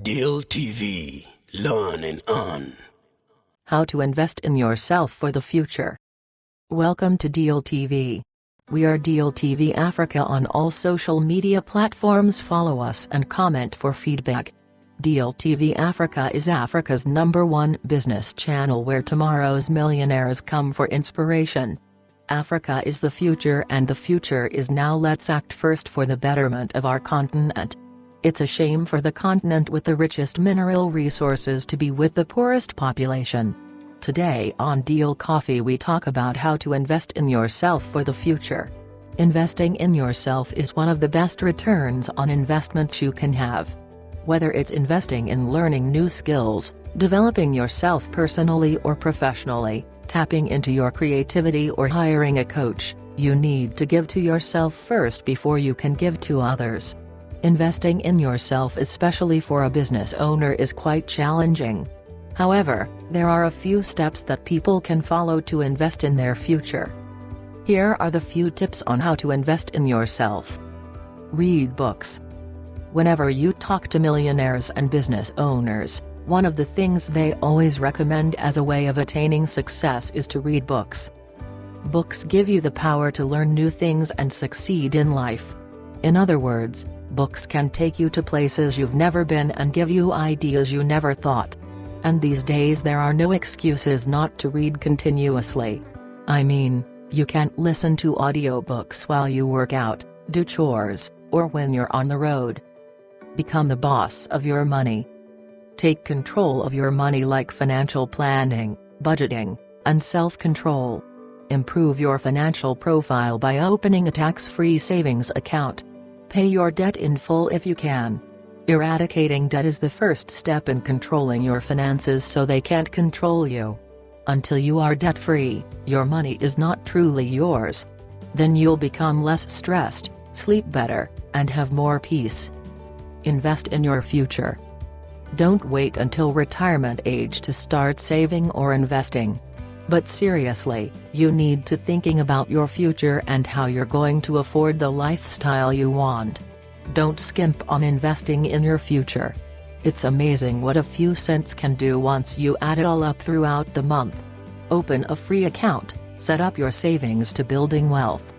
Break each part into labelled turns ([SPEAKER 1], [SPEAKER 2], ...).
[SPEAKER 1] Deal TV, learn and earn.
[SPEAKER 2] How to invest in yourself for the future. Welcome to Deal TV. We are Deal TV Africa on all social media platforms. Follow us and comment for feedback. Deal TV Africa is Africa's #1 business channel where tomorrow's millionaires come for inspiration. Africa is the future and the future is now. Let's act first for the betterment of our continent. It's a shame for the continent with the richest mineral resources to be with the poorest population. Today on Deal Coffee we talk about how to invest in yourself for the future. Investing in yourself is one of the best returns on investments you can have. Whether it's investing in learning new skills, developing yourself personally or professionally, tapping into your creativity or hiring a coach, you need to give to yourself first before you can give to others. Investing in yourself, especially for a business owner, is quite challenging. However, there are a few steps that people can follow to invest in their future. Here are the few tips on how to invest in yourself. Read books. Whenever you talk to millionaires and business owners, one of the things they always recommend as a way of attaining success is to read books. Books give you the power to learn new things and succeed in life. In other words, books can take you to places you've never been and give you ideas you never thought. And these days there are no excuses not to read continuously. I mean, you can't listen to audiobooks while you work out, do chores, or when you're on the road. Become the boss of your money. Take control of your money, like financial planning, budgeting, and self-control. Improve your financial profile by opening a tax-free savings account. Pay your debt in full if you can. Eradicating debt is the first step in controlling your finances so they can't control you. Until you are debt-free, your money is not truly yours. Then you'll become less stressed, sleep better, and have more peace. Invest in your future. Don't wait until retirement age to start saving or investing. But seriously, you need to thinking about your future and how you're going to afford the lifestyle you want. Don't skimp on investing in your future. It's amazing what a few cents can do once you add it all up throughout the month. Open a free account, set up your savings to building wealth.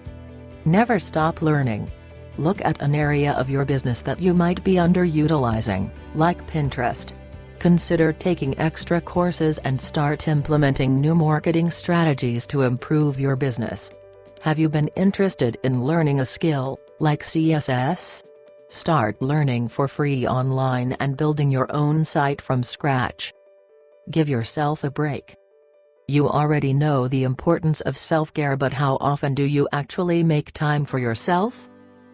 [SPEAKER 2] Never stop learning. Look at an area of your business that you might be underutilizing, like Pinterest. Consider taking extra courses and start implementing new marketing strategies to improve your business. Have you been interested in learning a skill, like CSS? Start learning for free online and building your own site from scratch. Give yourself a break. You already know the importance of self-care, but how often do you actually make time for yourself?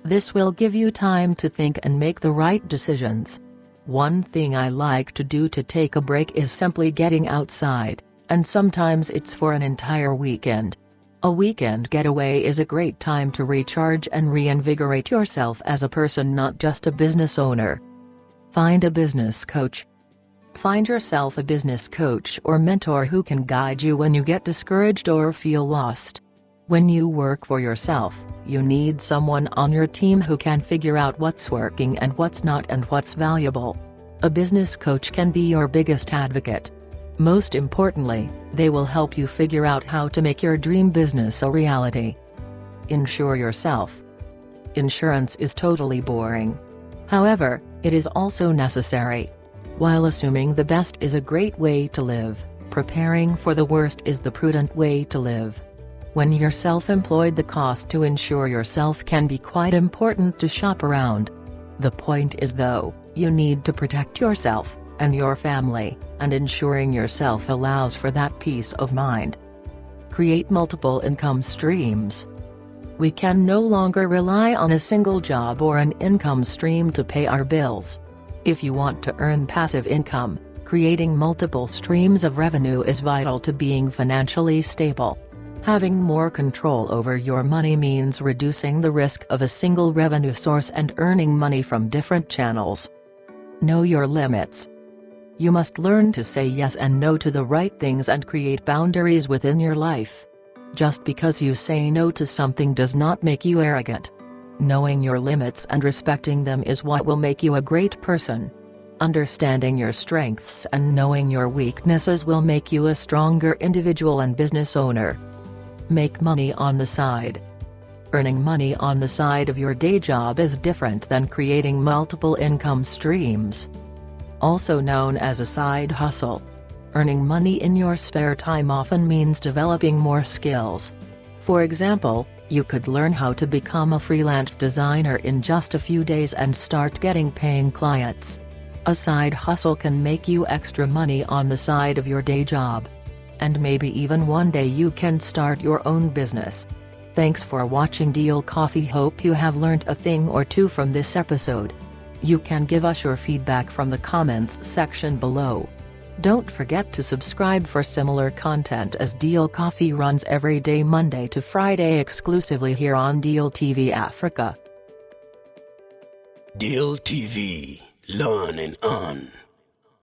[SPEAKER 2] This will give you time to think and make the right decisions. One thing I like to do to take a break is simply getting outside, and sometimes it's for an entire weekend. A weekend getaway is a great time to recharge and reinvigorate yourself as a person, not just a business owner. Find a business coach. Find yourself a business coach or mentor who can guide you when you get discouraged or feel lost. When you work for yourself, you need someone on your team who can figure out what's working and what's not and what's valuable. A business coach can be your biggest advocate. Most importantly, they will help you figure out how to make your dream business a reality. Insure yourself. Insurance is totally boring. However, it is also necessary. While assuming the best is a great way to live, preparing for the worst is the prudent way to live. When you're self-employed, the cost to insure yourself can be quite important to shop around. The point is, though, you need to protect yourself and your family, and insuring yourself allows for that peace of mind. Create multiple income streams. We can no longer rely on a single job or an income stream to pay our bills. If you want to earn passive income, creating multiple streams of revenue is vital to being financially stable. Having more control over your money means reducing the risk of a single revenue source and earning money from different channels. Know your limits. You must learn to say yes and no to the right things and create boundaries within your life. Just because you say no to something does not make you arrogant. Knowing your limits and respecting them is what will make you a great person. Understanding your strengths and knowing your weaknesses will make you a stronger individual and business owner. Make money on the side. Earning money on the side of your day job is different than creating multiple income streams. Also known as a side hustle. Earning money in your spare time often means developing more skills. For example, you could learn how to become a freelance designer in just a few days and start getting paying clients. A side hustle can make you extra money on the side of your day job. And maybe even one day you can start your own business. Thanks for watching Deal Coffee. Hope you have learned a thing or two from this episode. You can give us your feedback from the comments section below. Don't forget to subscribe for similar content, as Deal Coffee runs every day Monday to Friday exclusively here on Deal TV Africa.
[SPEAKER 1] Deal TV, learn and earn.